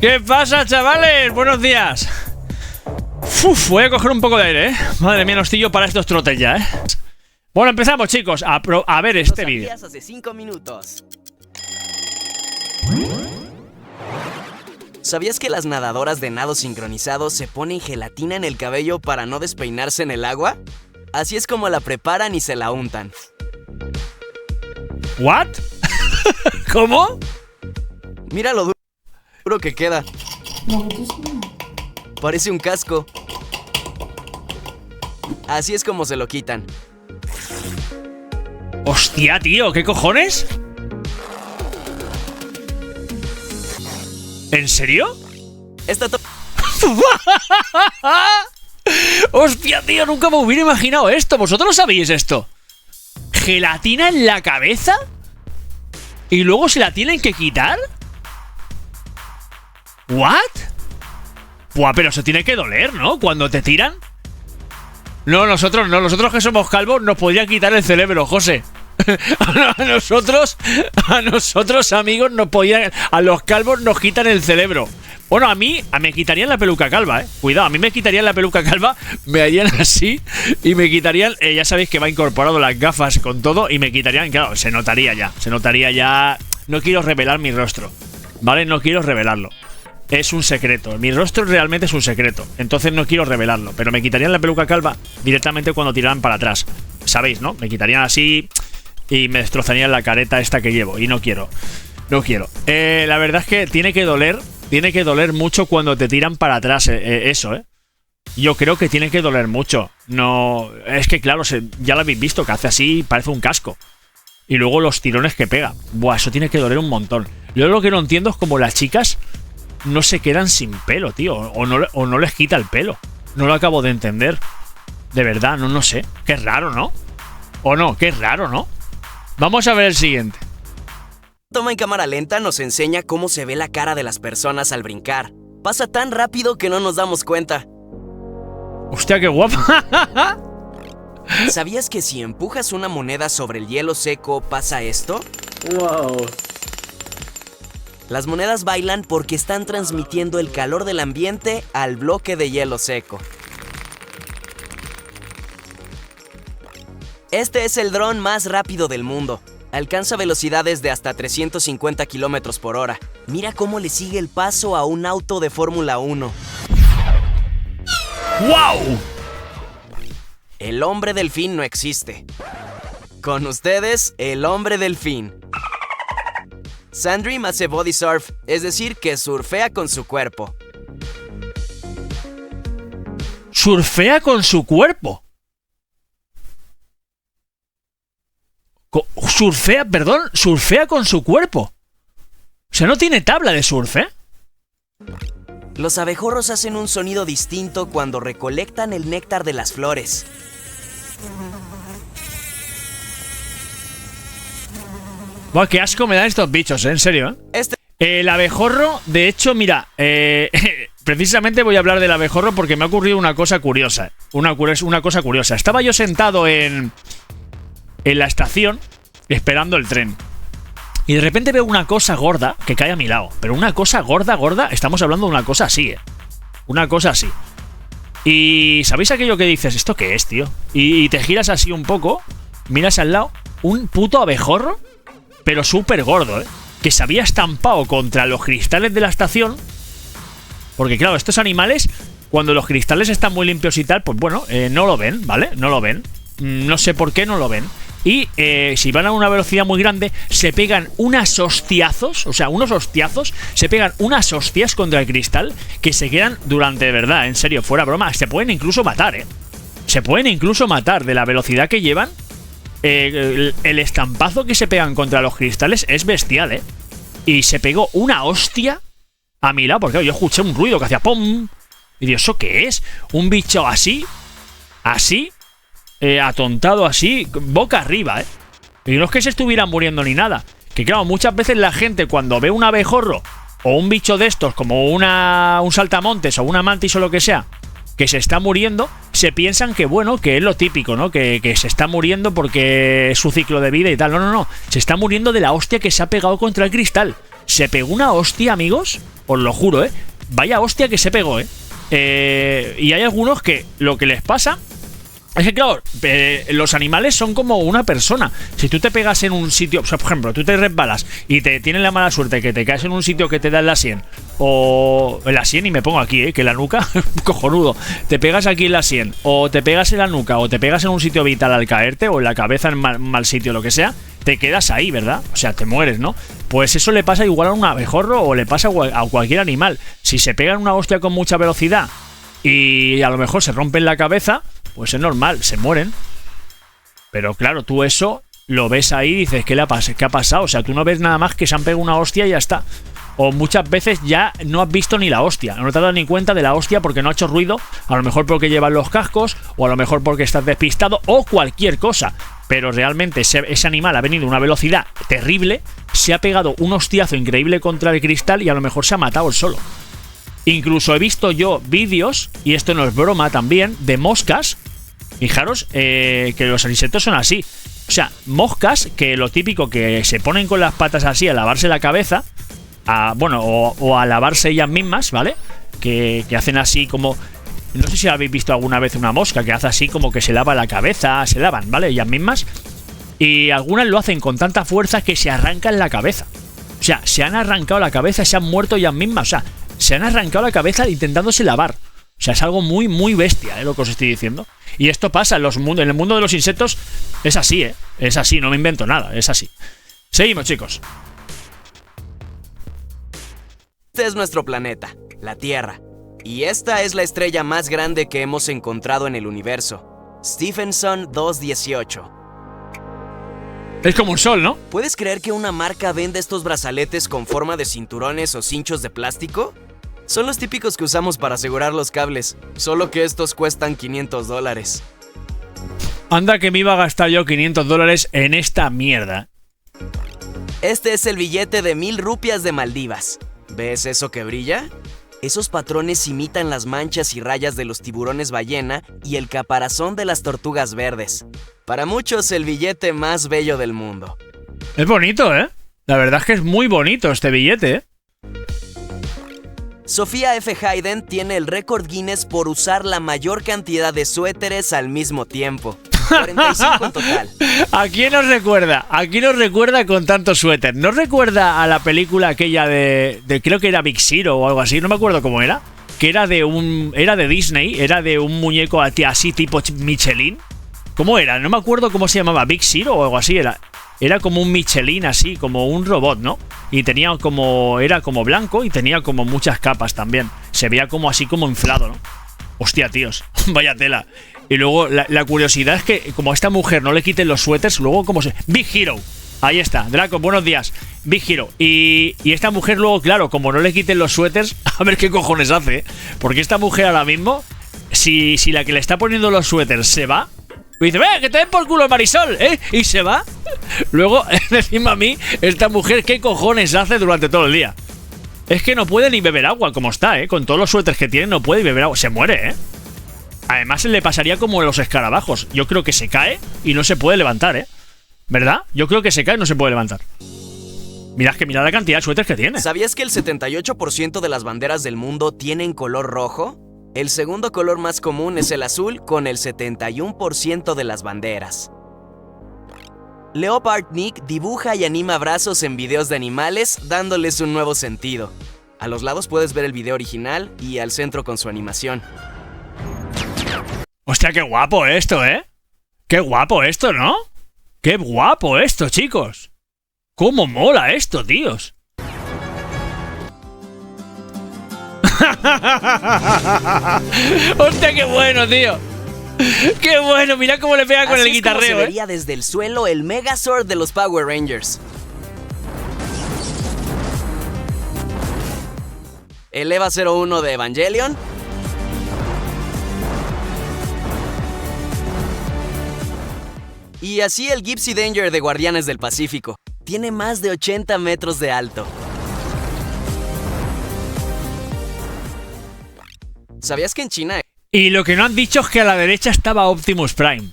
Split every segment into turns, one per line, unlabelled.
¿Qué pasa, chavales? Buenos días. Uf, voy a coger un poco de aire, ¿eh? Madre mía, no estoy yo para estos trotes ya, ¿eh? Bueno, empezamos, chicos, a ver este vídeo.
Hace 5 minutos. ¿Sabías que las nadadoras de nado sincronizado se ponen gelatina en el cabello para no despeinarse en el agua? Así es como la preparan y se la untan.
¿What? ¿Cómo?
Mira lo duro que queda. Parece un casco. Así es como se lo quitan.
Hostia, tío, ¿qué cojones? ¿En serio? Hostia, tío, nunca me hubiera imaginado esto. ¿Vosotros sabéis esto? ¿Gelatina en la cabeza? ¿Y luego se la tienen que quitar? ¿What? Buah, pero eso tiene que doler, ¿no? Cuando te tiran. No, nosotros no. Nosotros que somos calvos nos podrían quitar el cerebro, José. A nosotros, amigos, nos podían... A los calvos nos quitan el cerebro. Bueno, a mí me quitarían la peluca calva, ¿eh? Cuidado, a mí me quitarían la peluca calva, me harían así y me quitarían... ya sabéis que va incorporado las gafas con todo y me quitarían... Claro, se notaría ya... No quiero revelar mi rostro, ¿vale? No quiero revelarlo. Es un secreto. Mi rostro realmente es un secreto. Entonces no quiero revelarlo. Pero me quitarían la peluca calva directamente cuando tiraran para atrás. ¿Sabéis, no? Me quitarían así y me destrozarían la careta esta que llevo. Y no quiero. No quiero. La verdad es que tiene que doler. Tiene que doler mucho cuando te tiran para atrás. Eso, ¿eh? Yo creo que tiene que doler mucho. No... Es que claro, ya lo habéis visto, que hace así, parece un casco. Y luego los tirones que pega. Buah, eso tiene que doler un montón. Yo lo que no entiendo es como las chicas no se quedan sin pelo, tío. O no les quita el pelo. No lo acabo de entender. De verdad, no sé. Qué raro, ¿no? ¿O no? Qué raro, ¿no? Vamos a ver el siguiente.
Toma en cámara lenta nos enseña cómo se ve la cara de las personas al brincar. Pasa tan rápido que no nos damos cuenta.
Hostia, qué guapa.
¿Sabías que si empujas una moneda sobre el hielo seco pasa esto?
Wow.
Las monedas bailan porque están transmitiendo el calor del ambiente al bloque de hielo seco. Este es el dron más rápido del mundo. Alcanza velocidades de hasta 350 kilómetros por hora. Mira cómo le sigue el paso a un auto de Fórmula 1.
¡Wow!
El hombre delfín no existe. Con ustedes, el hombre delfín. Sandream hace body surf, es decir, que surfea con su cuerpo.
¿Surfea con su cuerpo? Surfea con su cuerpo. O sea, no tiene tabla de surf, ¿eh?
Los abejorros hacen un sonido distinto cuando recolectan el néctar de las flores.
Buah, qué asco me dan estos bichos, ¿eh? En serio, ¿eh? El abejorro, de hecho, mira, precisamente voy a hablar del abejorro porque me ha ocurrido una cosa curiosa. Una cosa curiosa. Estaba yo sentado en la estación esperando el tren. Y de repente veo una cosa gorda que cae a mi lado. Pero una cosa gorda, estamos hablando de una cosa así, ¿eh? Una cosa así. Y ¿sabéis aquello que dices? ¿Esto qué es, tío? Y te giras así un poco, miras al lado, un puto abejorro, pero súper gordo, ¿eh? Que se había estampado contra los cristales de la estación. Porque claro, estos animales, cuando los cristales están muy limpios y tal, pues bueno, no lo ven, ¿vale? No lo ven. No sé por qué no lo ven. Y si van a una velocidad muy grande, se pegan unas hostiazos, o sea, unos hostiazos, se pegan unas hostias contra el cristal que se quedan durante, de verdad, en serio, fuera broma, se pueden incluso matar, ¿eh? Se pueden incluso matar de la velocidad que llevan. El estampazo que se pegan contra los cristales es bestial, ¿eh? Y se pegó una hostia a mi lado, porque claro, yo escuché un ruido que hacía ¡pum! Y digo, ¿eso qué es? Un bicho así, atontado así, boca arriba, ¿eh? Y no es que se estuvieran muriendo ni nada. Que claro, muchas veces la gente cuando ve un abejorro o un bicho de estos, como un saltamontes o una mantis o lo que sea, que se está muriendo, se piensan que, bueno, que es lo típico, ¿no? Que se está muriendo porque es su ciclo de vida y tal. No. Se está muriendo de la hostia que se ha pegado contra el cristal. Se pegó una hostia, amigos. Os lo juro, ¿eh? Vaya hostia que se pegó, ¿eh? Y hay algunos que lo que les pasa es que, claro, los animales son como una persona. Si tú te pegas en un sitio, o sea, por ejemplo, tú te resbalas y te tienes la mala suerte que te caes en un sitio que te da en la sien, o en la sien, y me pongo aquí, que la nuca, cojonudo, te pegas aquí en la sien, o te pegas en la nuca, o te pegas en un sitio vital al caerte, o en la cabeza en mal sitio, lo que sea, te quedas ahí, ¿verdad? O sea, te mueres, ¿no? Pues eso le pasa igual a un abejorro o le pasa a cualquier animal. Si se pegan una hostia con mucha velocidad y a lo mejor se rompen la cabeza, pues es normal, se mueren. Pero claro, tú eso lo ves ahí y dices, ¿qué ha pasado? O sea, tú no ves nada más que se han pegado una hostia y ya está. O muchas veces ya no has visto ni la hostia, no te has dado ni cuenta de la hostia porque no ha hecho ruido, a lo mejor porque llevas los cascos, o a lo mejor porque estás despistado, o cualquier cosa. Pero realmente ese animal ha venido a una velocidad terrible, se ha pegado un hostiazo increíble contra el cristal y a lo mejor se ha matado él solo. Incluso he visto yo vídeos, y esto no es broma también, de moscas. Fijaros que los insectos son así. O sea, moscas que lo típico que se ponen con las patas así a lavarse la cabeza, o a lavarse ellas mismas, ¿vale? Que hacen así como... No sé si habéis visto alguna vez una mosca que hace así como que se lava la cabeza, se lavan, ¿vale? Ellas mismas. Y algunas lo hacen con tanta fuerza que se arrancan la cabeza. O sea, se han arrancado la cabeza y se han muerto ellas mismas. O sea, se han arrancado la cabeza intentándose lavar. O sea, es algo muy, muy bestia, lo que os estoy diciendo. Y esto pasa en el mundo de los insectos. Es así, es así, no me invento nada, es así. Seguimos, chicos.
Este es nuestro planeta, la Tierra. Y esta es la estrella más grande que hemos encontrado en el universo, Stephenson 218.
Es como un sol, ¿no?
¿Puedes creer que una marca vende estos brazaletes con forma de cinturones o cinchos de plástico? Son los típicos que usamos para asegurar los cables, solo que estos cuestan $500.
Anda que me iba a gastar yo $500 en esta mierda.
Este es el billete de 1000 rupias de Maldivas. ¿Ves eso que brilla? Esos patrones imitan las manchas y rayas de los tiburones ballena y el caparazón de las tortugas verdes. Para muchos, el billete más bello del mundo.
Es bonito, ¿eh? La verdad es que es muy bonito este billete, ¿eh?
Sofía F. Hayden tiene el récord Guinness por usar la mayor cantidad de suéteres al mismo tiempo. 45 en total.
¿A quién nos recuerda? ¿A quién nos recuerda con tanto suéter? ¿Nos recuerda a la película aquella de creo que era Big Hero o algo así? No me acuerdo cómo era. Que era de Disney, era de un muñeco así tipo Michelin. ¿Cómo era? No me acuerdo cómo se llamaba. Big Hero o algo así era. Era como un Michelin así, como un robot, ¿no? Y tenía como... Era como blanco y tenía como muchas capas también. Se veía como así como inflado, ¿no? Hostia, tíos. Vaya tela. Y luego la curiosidad es que como a esta mujer no le quiten los suéteres, luego como se... Big Hero. Ahí está. Draco, buenos días. Big Hero. Y esta mujer luego, claro, como no le quiten los suéteres, a ver qué cojones hace, ¿eh? Porque esta mujer ahora mismo, si la que le está poniendo los suéteres se va... Y dice, que te den por culo Marisol, ¿eh? Y se va. Luego, encima a mí, esta mujer, ¿qué cojones hace durante todo el día? Es que no puede ni beber agua, como está, ¿eh? Con todos los suéteres que tiene, no puede beber agua. Se muere, ¿eh? Además, se le pasaría como los escarabajos. Yo creo que se cae y no se puede levantar, ¿eh? ¿Verdad? Yo creo que se cae y no se puede levantar. Mirad la cantidad de suéteres que tiene.
¿Sabías que el 78% de las banderas del mundo tienen color rojo? El segundo color más común es el azul, con el 71% de las banderas. Leopard Nick dibuja y anima brazos en videos de animales, dándoles un nuevo sentido. A los lados puedes ver el video original y al centro con su animación.
Hostia, qué guapo esto, ¿eh? Qué guapo esto, ¿no? Qué guapo esto, chicos. Cómo mola esto, tíos. Hostia, qué bueno, tío. Qué bueno, mira cómo le pega con el guitarreo,
se vería desde el suelo el Megazord de los Power Rangers. El EVA 01 de Evangelion. Y así el Gypsy Danger de Guardianes del Pacífico. Tiene más de 80 metros de alto. ¿Sabías que en China
Y lo que no han dicho es que a la derecha estaba Optimus Prime.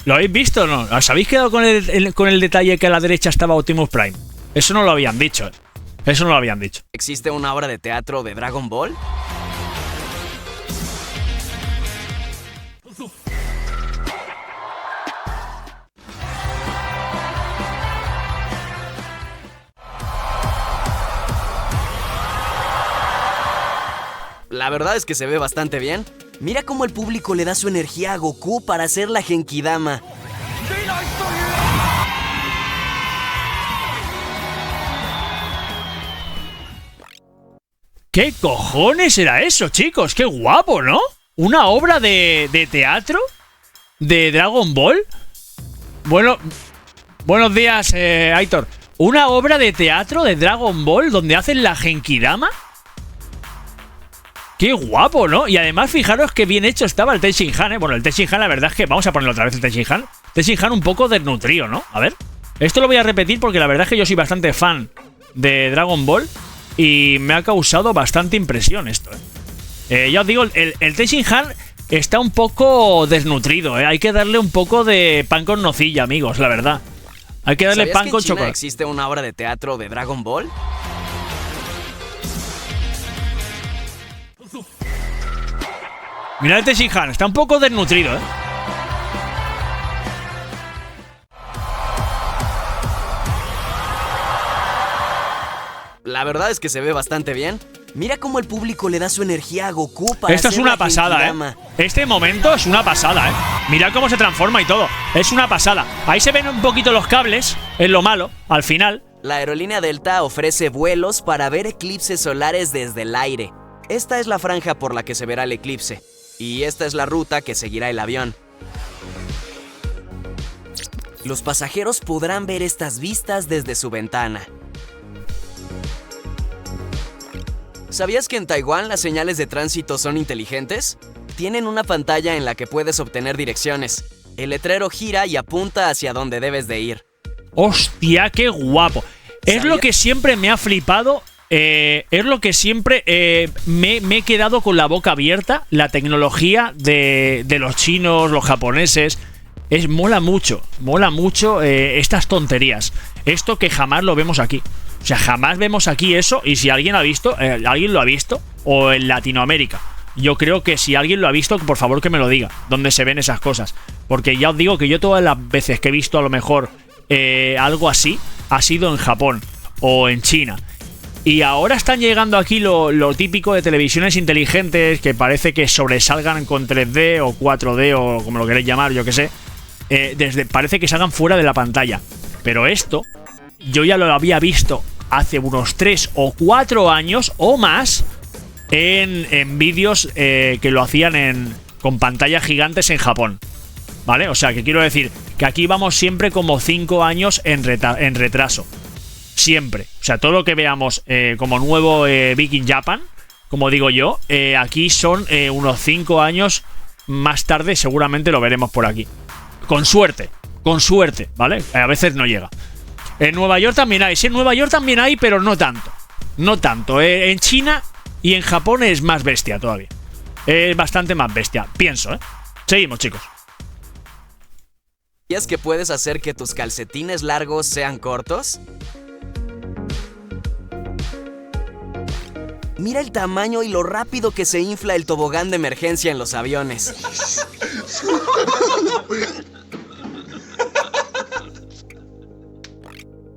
¿Lo habéis visto o no? ¿Os habéis quedado con el detalle que a la derecha estaba Optimus Prime? Eso no lo habían dicho. Eso no lo habían dicho.
existe una obra de teatro de Dragon Ball? La verdad es que se ve bastante bien. Mira cómo el público le da su energía a Goku para hacer la Genkidama.
¿Qué cojones era eso, chicos? ¡Qué guapo!, ¿no? ¿Una obra de teatro? ¿De Dragon Ball? Bueno, buenos días, Aitor. ¿Una obra de teatro de Dragon Ball donde hacen la Genkidama? ¡Qué guapo!, ¿no? Y además, fijaros qué bien hecho estaba el Tenshinhan, ¿eh? Bueno, el Tenshinhan, la verdad es que... Vamos a ponerlo otra vez, el Tenshinhan. Tenshinhan un poco desnutrido, ¿no? A ver. Esto lo voy a repetir porque la verdad es que yo soy bastante fan de Dragon Ball y me ha causado bastante impresión esto, ¿eh? Ya os digo, el Tenshinhan está un poco desnutrido, ¿eh? Hay que darle un poco de pan con nocilla, amigos, la verdad. Hay que darle pan con chocolate.
¿Existe una obra de teatro de Dragon Ball?
Mirad el Tenshinhan, está un poco desnutrido, ¿eh?
La verdad es que se ve bastante bien. Mira cómo el público le da su energía a Goku para
Esto es
hacer
una
la
pasada,
Genkidama.
Este momento es una pasada, Mirad cómo se transforma y todo. Es una pasada. Ahí se ven un poquito los cables, es lo malo, al final.
La aerolínea Delta ofrece vuelos para ver eclipses solares desde el aire. Esta es la franja por la que se verá el eclipse. Y esta es la ruta que seguirá el avión. Los pasajeros podrán ver estas vistas desde su ventana. ¿Sabías que en Taiwán las señales de tránsito son inteligentes? Tienen una pantalla en la que puedes obtener direcciones. El letrero gira y apunta hacia donde debes de ir.
¡Hostia, qué guapo! Es lo que siempre me ha flipado. Es lo que siempre me he quedado con la boca abierta. La tecnología de los chinos, los japoneses. Mola mucho estas tonterías. Esto que jamás lo vemos aquí. O sea, jamás vemos aquí eso. Y si alguien ha visto, alguien lo ha visto, o en Latinoamérica. Yo creo que si alguien lo ha visto, por favor que me lo diga, dónde se ven esas cosas. Porque ya os digo que yo todas las veces que he visto a lo mejor algo así, ha sido en Japón o en China. Y ahora están llegando aquí lo típico de televisiones inteligentes que parece que sobresalgan con 3D o 4D o como lo queréis llamar, yo que sé. Parece que salgan fuera de la pantalla. Pero esto, yo ya lo había visto hace unos 3 o 4 años o más en vídeos que lo hacían con pantallas gigantes en Japón. ¿Vale? O sea, que quiero decir que aquí vamos siempre como 5 años en retraso. Siempre. O sea, todo lo que veamos como nuevo Big in Japan, como digo yo, aquí son unos 5 años más tarde, seguramente lo veremos por aquí. Con suerte, ¿vale? A veces no llega. En Nueva York también hay. Sí, en Nueva York también hay, pero no tanto. No tanto. En China y en Japón es más bestia todavía. Es bastante más bestia, pienso, ¿eh? Seguimos, chicos.
¿Sabías que puedes hacer que tus calcetines largos sean cortos? Mira el tamaño y lo rápido que se infla el tobogán de emergencia en los aviones.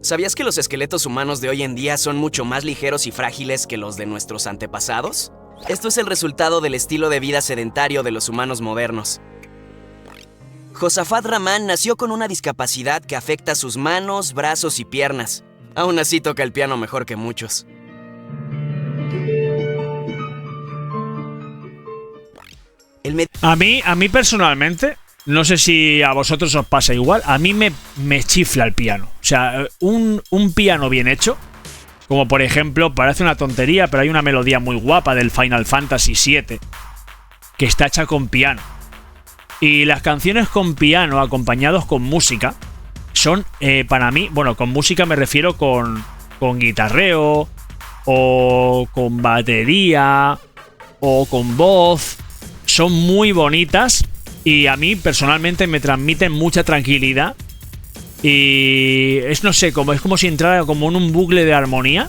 ¿Sabías que los esqueletos humanos de hoy en día son mucho más ligeros y frágiles que los de nuestros antepasados? Esto es el resultado del estilo de vida sedentario de los humanos modernos. Josafat Rahman nació con una discapacidad que afecta sus manos, brazos y piernas. Aún así toca el piano mejor que muchos.
A mí personalmente, no sé si a vosotros os pasa igual, a mí me chifla el piano. O sea, un piano bien hecho, como por ejemplo, parece una tontería, pero hay una melodía muy guapa del Final Fantasy VII que está hecha con piano. Y las canciones con piano acompañados con música son, para mí, bueno, con música me refiero con guitarreo o con batería o con voz, son muy bonitas y a mí personalmente me transmiten mucha tranquilidad. Y es, no sé, es como si entrara como en un bucle de armonía.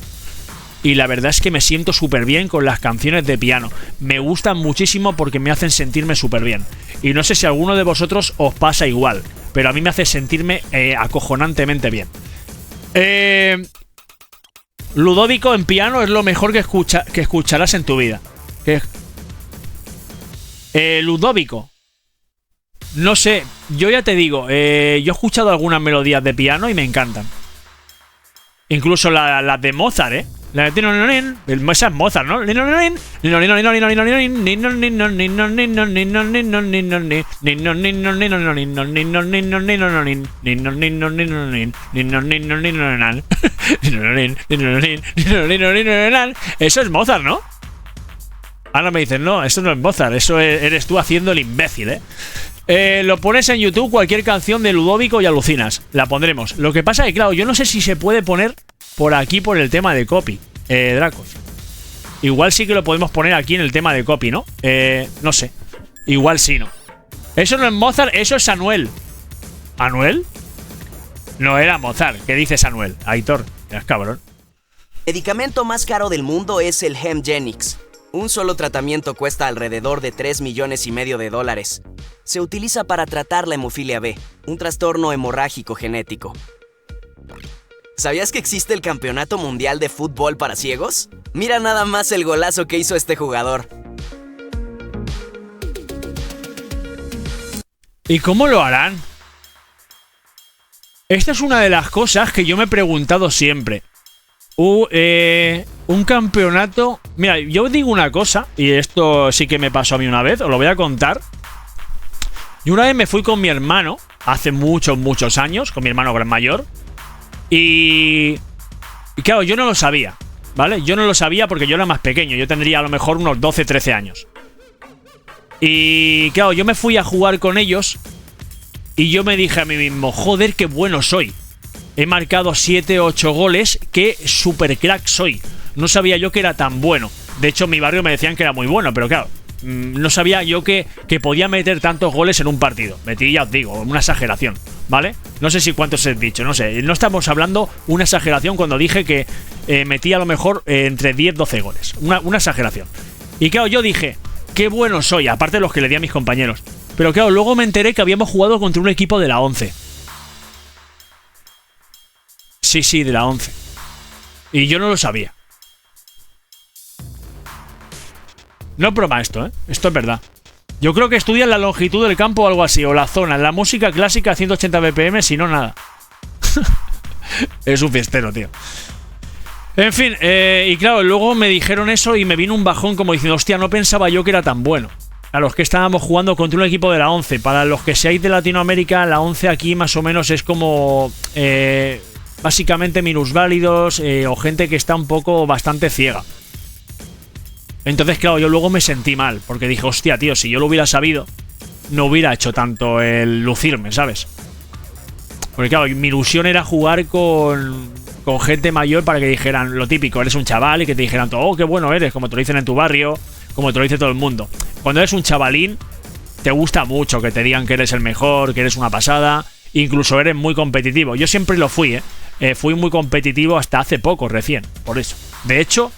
Y la verdad es que me siento súper bien con las canciones de piano. Me gustan muchísimo porque me hacen sentirme súper bien. Y no sé si a alguno de vosotros os pasa igual, pero a mí me hace sentirme acojonantemente bien. Ludovico en piano es lo mejor que escucharás en tu vida. Ludovico. No sé, yo ya te digo, yo he escuchado algunas melodías de piano y me encantan. Incluso las de Mozart, ¿eh? Esa es Mozart, ¿no? Eso es Mozart, ¿no? Ahora me dicen, no, eso no es Mozart, eso eres tú haciendo el imbécil, ¿eh? Lo pones en YouTube, cualquier canción de Ludovico y alucinas. La pondremos. Lo que pasa es que, claro, yo no sé si se puede poner por aquí por el tema de copy, Dracos. Igual sí que lo podemos poner aquí en el tema de copy, ¿no? No sé. Igual sí, ¿no? Eso no es Mozart, eso es Anuel. ¿Anuel? No era Mozart. ¿Qué dices, Anuel? Aitor, eres cabrón.
El medicamento más caro del mundo es el Hemgenix. Un solo tratamiento cuesta alrededor de $3,5 millones. Se utiliza para tratar la hemofilia B, un trastorno hemorrágico genético. ¿Sabías que existe el Campeonato Mundial de Fútbol para Ciegos? Mira nada más el golazo que hizo este jugador.
¿Y cómo lo harán? Esta es una de las cosas que yo me he preguntado siempre. Un campeonato... Mira, yo digo una cosa, y esto sí que me pasó a mí una vez, os lo voy a contar. Y una vez me fui con mi hermano, hace muchos años, con mi hermano gran mayor. Y claro, yo no lo sabía, ¿vale? Yo no lo sabía porque yo era más pequeño. Yo tendría a lo mejor unos 12, 13 años. Y claro, yo me fui a jugar con ellos y yo me dije a mí mismo, joder, qué bueno soy. He marcado 7, 8 goles, qué super crack soy. No sabía yo que era tan bueno. De hecho, en mi barrio me decían que era muy bueno, pero claro, no sabía yo que podía meter tantos goles en un partido. Metí, ya os digo, una exageración, ¿vale? No sé si cuántos he dicho, no sé. No estamos hablando una exageración cuando dije que metí a lo mejor entre 10, 12 goles. Una exageración. Y claro, yo dije, qué bueno soy, aparte de los que le di a mis compañeros. Pero claro, luego me enteré que habíamos jugado contra un equipo de la 11. Sí, de la 11. Y yo no lo sabía. No es broma esto, ¿eh? Esto es verdad. Yo creo que estudian la longitud del campo o algo así, o la zona. La música clásica a 180 BPM, si no, nada. Es un fiestero, tío. En fin, y claro, luego me dijeron eso y me vino un bajón como diciendo, hostia, no pensaba yo que era tan bueno. A los que estábamos jugando contra un equipo de la 11. Para los que seáis de Latinoamérica, la 11 aquí más o menos es como... básicamente minusválidos o gente que está un poco bastante ciega. Entonces, claro, yo luego me sentí mal, porque dije, hostia, tío, si yo lo hubiera sabido, no hubiera hecho tanto el lucirme, ¿sabes? Porque, claro, mi ilusión era jugar con gente mayor para que dijeran lo típico, eres un chaval, y que te dijeran, oh, qué bueno eres, como te lo dicen en tu barrio, como te lo dice todo el mundo. Cuando eres un chavalín, te gusta mucho que te digan que eres el mejor, que eres una pasada, incluso eres muy competitivo. Yo siempre lo fui, fui muy competitivo hasta hace poco, recién, por eso. De hecho...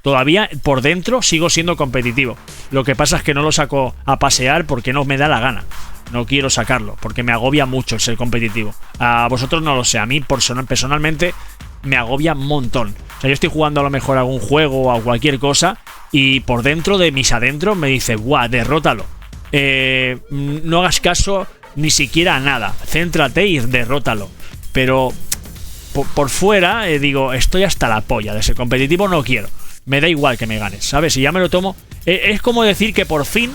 todavía por dentro sigo siendo competitivo. Lo que pasa es que no lo saco a pasear porque no me da la gana. No quiero sacarlo porque me agobia mucho el ser competitivo. A vosotros no lo sé, a mí personalmente me agobia un montón. O sea, yo estoy jugando a lo mejor a algún juego o a cualquier cosa y por dentro de mis adentros me dice, ¡buah, derrótalo! No hagas caso ni siquiera a nada. Céntrate y derrótalo. Pero... por fuera, digo, estoy hasta la polla de ser competitivo, no quiero. Me da igual que me ganes, ¿sabes? Y ya me lo tomo. Es como decir que por fin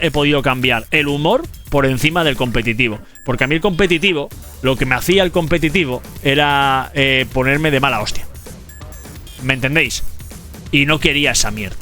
he podido cambiar el humor por encima del competitivo. Porque a mí el competitivo, lo que me hacía el competitivo era ponerme de mala hostia. ¿Me entendéis? Y no quería esa mierda.